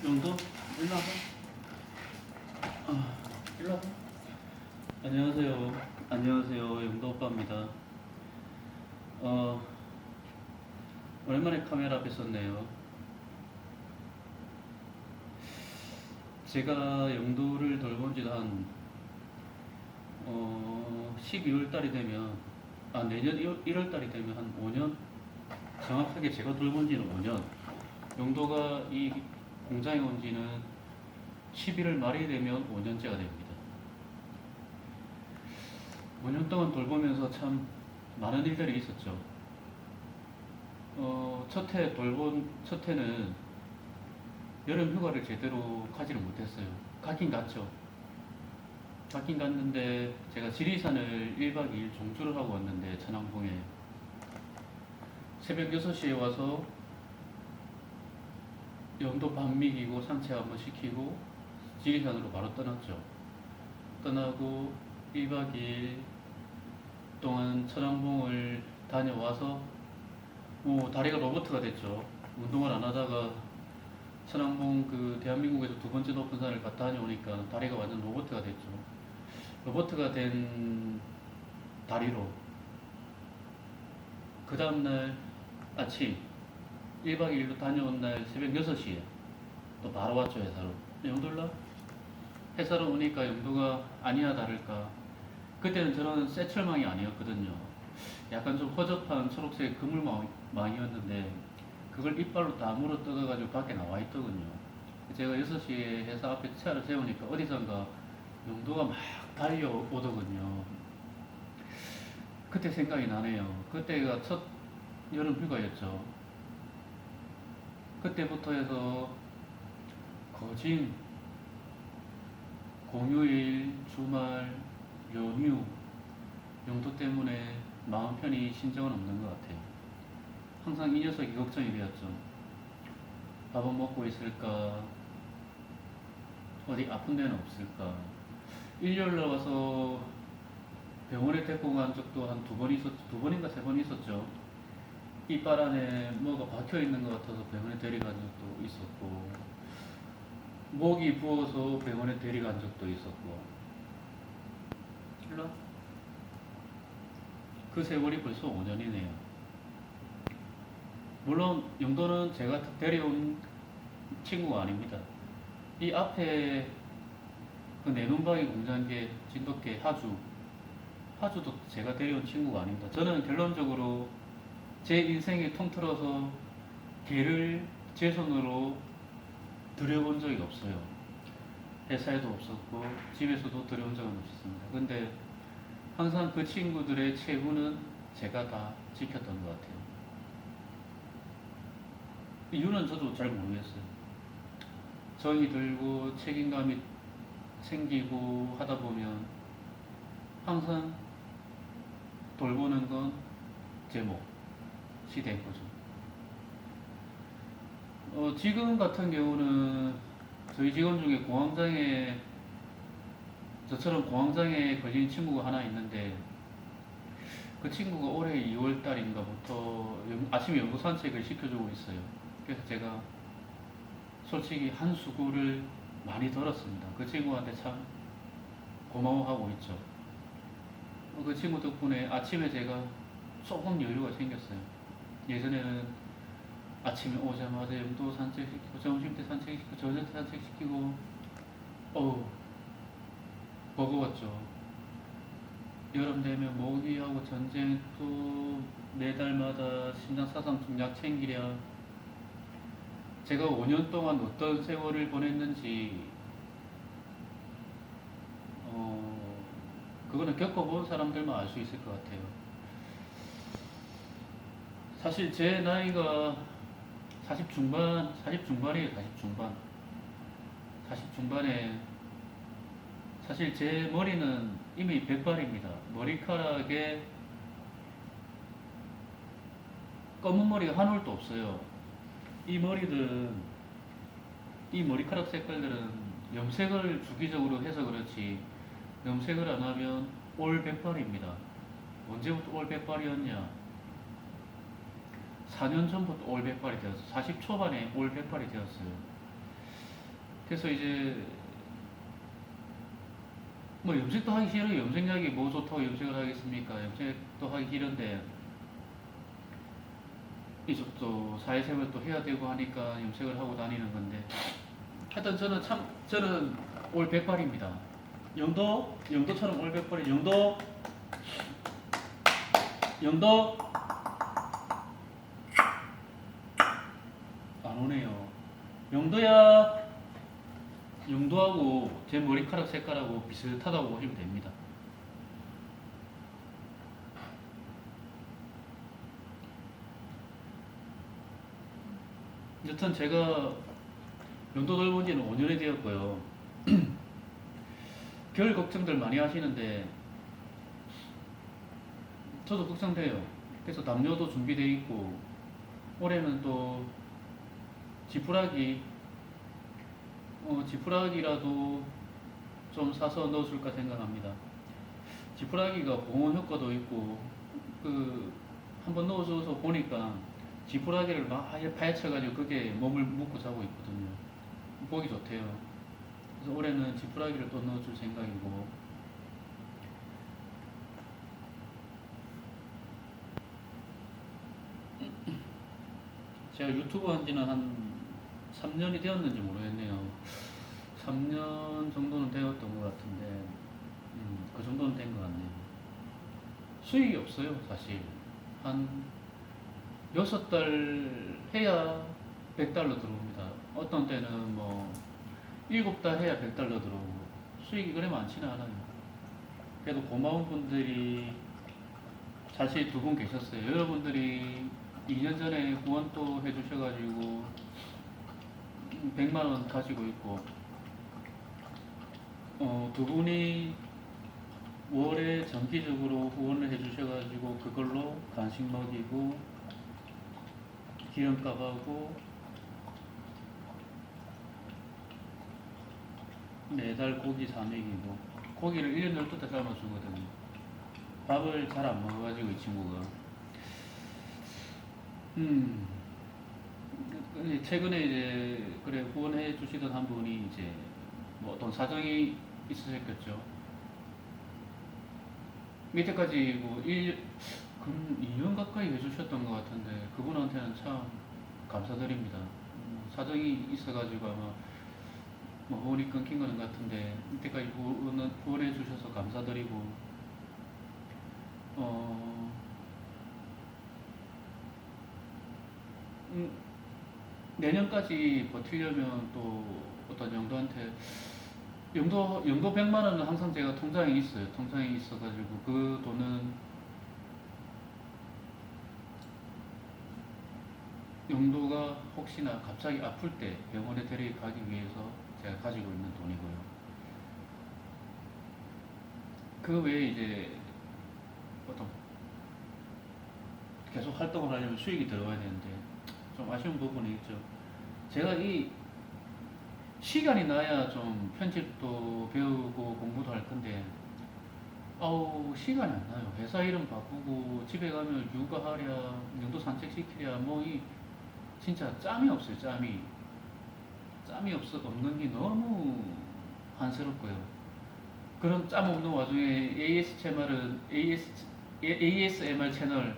정도? 일로 와봐. 일로 와봐. 안녕하세요. 안녕하세요. 영도 오빠입니다. 오랜만에 카메라 앞에 섰네요. 제가 영도를 돌본 지도 한 12월 달이 되면, 내년 1월 달이 되면 한 5년? 정확하게 제가 돌본 지는 5년. 영도가 이 공장에 온 지는 11월 말이 되면 5년째가 됩니다. 5년 동안 돌보면서 참 많은 일들이 있었죠. 첫 해는 여름 휴가를 제대로 가지를 못했어요. 가긴 갔죠. 가긴 갔는데 제가 지리산을 1박 2일 종주를 하고 왔는데 천왕봉에 새벽 6시에 와서 영도 밤미기고 산책 한번 시키고 지리산으로 바로 떠났죠. 떠나고 1박 2일 동안 천왕봉을 다녀와서 다리가 로버트가 됐죠. 운동을 안 하다가 천왕봉 대한민국에서 두 번째 높은 산을 갔다 다녀오니까 다리가 완전 로버트가 됐죠. 로버트가 된 다리로 그 다음날 아침 1박 2일로 다녀온 날 새벽 6시에 또 바로 왔죠. 회사로. 영도라? 회사로 오니까 영도가 아니나 다를까 그때는 저런 새철망이 아니었거든요. 약간 좀 허접한 초록색 그물망이었는데 그걸 이빨로 다 물어 뜯어가지고 밖에 나와 있더군요. 제가 6시에 회사 앞에 차를 세우니까 어디선가 영도가 막 달려오더군요. 그때 생각이 나네요. 그때가 첫 여름 휴가였죠. 그때부터 해서 거진 공휴일, 주말, 연휴 영도 때문에 마음 편히 쉰 적은 없는 것 같아요. 항상 이 녀석이 걱정이 되었죠. 밥은 먹고 있을까? 어디 아픈 데는 없을까? 일요일날 와서 병원에 데리고 간 적도 한 두 번인가 세 번 있었죠. 이빨 안에 뭐가 박혀 있는 것 같아서 병원에 데려간 적도 있었고, 목이 부어서 병원에 데려간 적도 있었고, 일로 와. 그 세월이 벌써 5년이네요. 물론 영도는 제가 데려온 친구가 아닙니다. 이 앞에 그 내눈박이 공장계 진돗개 하주도 제가 데려온 친구가 아닙니다. 저는 결론적으로 제 인생을 통틀어서 개를 제 손으로 들여본 적이 없어요. 회사에도 없었고 집에서도 들여온 적은 없었습니다. 근데 항상 그 친구들의 최후는 제가 다 지켰던 것 같아요. 이유는 저도 잘 모르겠어요. 정이 들고 책임감이 생기고 하다 보면 항상 돌보는 건 제 몫이 된 거죠. 지금 같은 경우는 저희 직원 중에 저처럼 공황장애 걸린 친구가 하나 있는데 그 친구가 올해 2월 달인가부터 아침에 연구 산책을 시켜주고 있어요. 그래서 제가 솔직히 한 수고를 많이 들었습니다. 그 친구한테 참 고마워하고 있죠. 그 친구 덕분에 아침에 제가 조금 여유가 생겼어요. 예전에는 아침에 오자마자 영도 산책시키고 점심때 산책시키고 저녁 때 산책시키고 버거웠죠. 여름 되면 모기하고 전쟁 또 매달마다 심장사상충 약 챙기랴. 제가 5년 동안 어떤 세월을 보냈는지 그거는 겪어본 사람들만 알 수 있을 것 같아요. 사실 제 나이가 40 중반이에요. 40 중반에 사실 제 머리는 이미 백발입니다. 머리카락에 검은 머리가 한 올도 없어요. 이 머리카락 색깔들은 염색을 주기적으로 해서 그렇지 염색을 안 하면 올 백발입니다. 언제부터 올 백발이었냐? 4년 전부터 올 백발이 되었어요. 40 초반에 올 백발이 되었어요. 그래서 이제 뭐 염색도 하기 싫어요. 염색약이 뭐 좋다고 염색을 하겠습니까? 염색도 하기 싫은데 이제 또 사회생활 또 해야 되고 하니까 염색을 하고 다니는 건데, 하여튼 저는 올 백발입니다. 영도처럼 올 백발이. 영도 안 오네요. 영도야. 영도하고 제 머리카락 색깔하고 비슷하다고 보시면 됩니다. 여튼 제가 영도 돌본 지는 5년이 되었고요. 겨울 걱정들 많이 하시는데 저도 걱정돼요. 그래서 담요도 준비되어 있고, 올해는 또 지푸라기라도 좀 사서 넣어줄까 생각합니다. 지푸라기가 보온 효과도 있고, 한번 넣어줘서 보니까 지푸라기를 막 파헤쳐가지고 그게 몸을 묶고 자고 있거든요. 보기 좋대요. 그래서 올해는 지푸라기를 또 넣어줄 생각이고, 제가 유튜브 한 지는 한 3년이 되었는지 모르겠네요. 3년 정도는 되었던 것 같은데, 그 정도는 된 것 같네요. 수익이 없어요, 사실. 한 6달 해야 100달러 들어옵니다. 어떤 때는 뭐 7달 해야 100달러 들어오고, 수익이 그래 많지는 않아요. 그래도 고마운 분들이 사실 2분 계셨어요. 여러분들이 2년 전에 후원도 해주셔가지고 100만원 가지고 있고, 2분이 월에 정기적으로 후원을 해주셔가지고 그걸로 간식 먹이고 기름값하고 매달 고기 사 먹이고, 고기를 1년 12달 삶아주거든요. 밥을 잘 안 먹어가지고 이 친구가. 최근에 이제 그래 후원해 주시던 한 분이 이제 뭐 어떤 사정이 있으셨겠죠. 밑에까지 뭐 2년 가까이 해주셨던 것 같은데, 그분한테는 참 감사드립니다. 사정이 있어가지고 아마 뭐 후원이 끊긴 거는 같은데, 밑에까지 후원해 주셔서 감사드리고, 내년까지 버티려면 또 어떤 영도한테, 영도 100만 원은 항상 제가 통장에 있어요. 통장에 있어가지고 그 돈은 영도가 혹시나 갑자기 아플 때 병원에 데려가기 위해서 제가 가지고 있는 돈이고요. 그 외에 이제 어떤 계속 활동을 하려면 수익이 들어가야 되는데 좀 아쉬운 부분이 있죠. 제가 이 시간이 나야 좀 편집도 배우고 공부도 할 건데, 시간이 안 나요. 회사 일은 바쁘고 집에 가면 육아하랴, 영도 산책시키랴, 뭐 진짜 짬이 없어요. 짬이 없는 게 너무 안쓰럽고요. 그런 짬 없는 와중에 ASMR 채널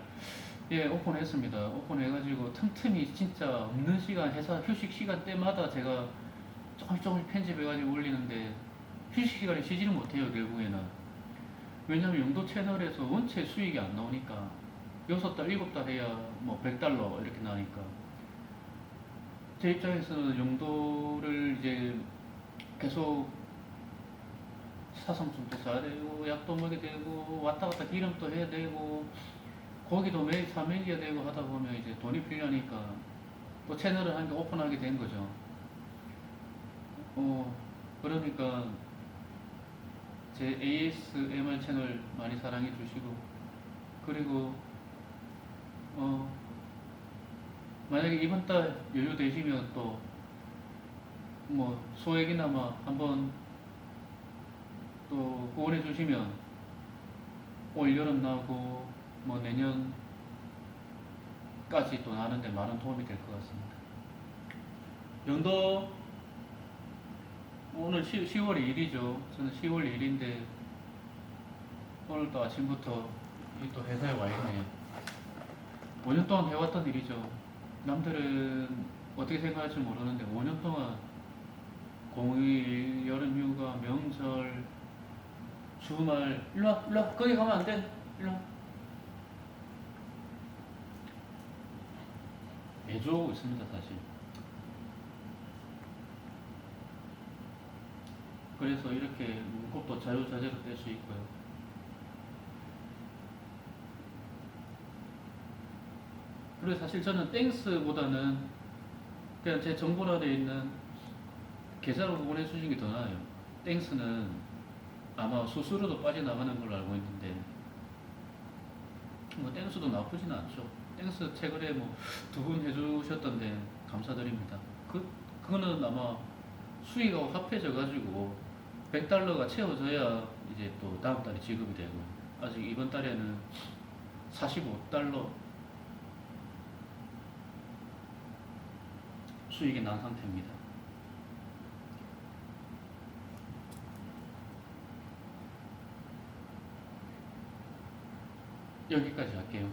오픈했습니다. 오픈해가지고 틈틈이 진짜 없는 시간, 회사 휴식 시간 때마다 제가 조금씩 편집해가지고 올리는데, 휴식 시간에 쉬지를 못해요, 결국에는. 왜냐면 영도 채널에서 원체 수익이 안 나오니까. 6달, 7달 해야 뭐 100달러 이렇게 나니까. 제 입장에서는 영도를 이제 계속 사상품도 사야 되고, 약도 먹여야 되고, 왔다 갔다 기름도 해야 되고, 고기도 매일 사 먹여야 되고 하다 보면 이제 돈이 필요하니까 또 채널을 한 개 오픈하게 된 거죠. 그러니까 제 ASMR 채널 많이 사랑해 주시고, 그리고 만약에 이번 달 여유 되시면 또 뭐 소액이나마 한번 또 후원해 주시면 올 여름 나고 뭐 내년까지 또 나는데 많은 도움이 될 것 같습니다. 영도 오늘 10월 2일이죠. 저는 10월 2일인데 오늘 또 아침부터 또 회사에 와 있네. 5년 동안 해왔던 일이죠. 남들은 어떻게 생각할지 모르는데 5년 동안 공휴일, 여름휴가, 명절, 주말 일로와 일로와 거기 가면 안 돼. 일로와. 매주 오고 있습니다 사실. 그래서 이렇게 문법도 자유자재로 뗄 수 있고요. 그리고 사실 저는 땡스보다는 그냥 제 정보란에 있는 계좌로 보내주시는 게 더 나아요. 땡스는 아마 수수료도 빠져나가는 걸로 알고 있는데 뭐 땡스도 나쁘지는 않죠. 땡스 최근에 뭐 두 분 해주셨던데 감사드립니다. 그거는 아마 수익하고 합해져 가지고 100달러가 채워져야 이제 또 다음 달에 지급이 되고 아직 이번 달에는 45달러 수익이 난 상태입니다. 여기까지 할게요.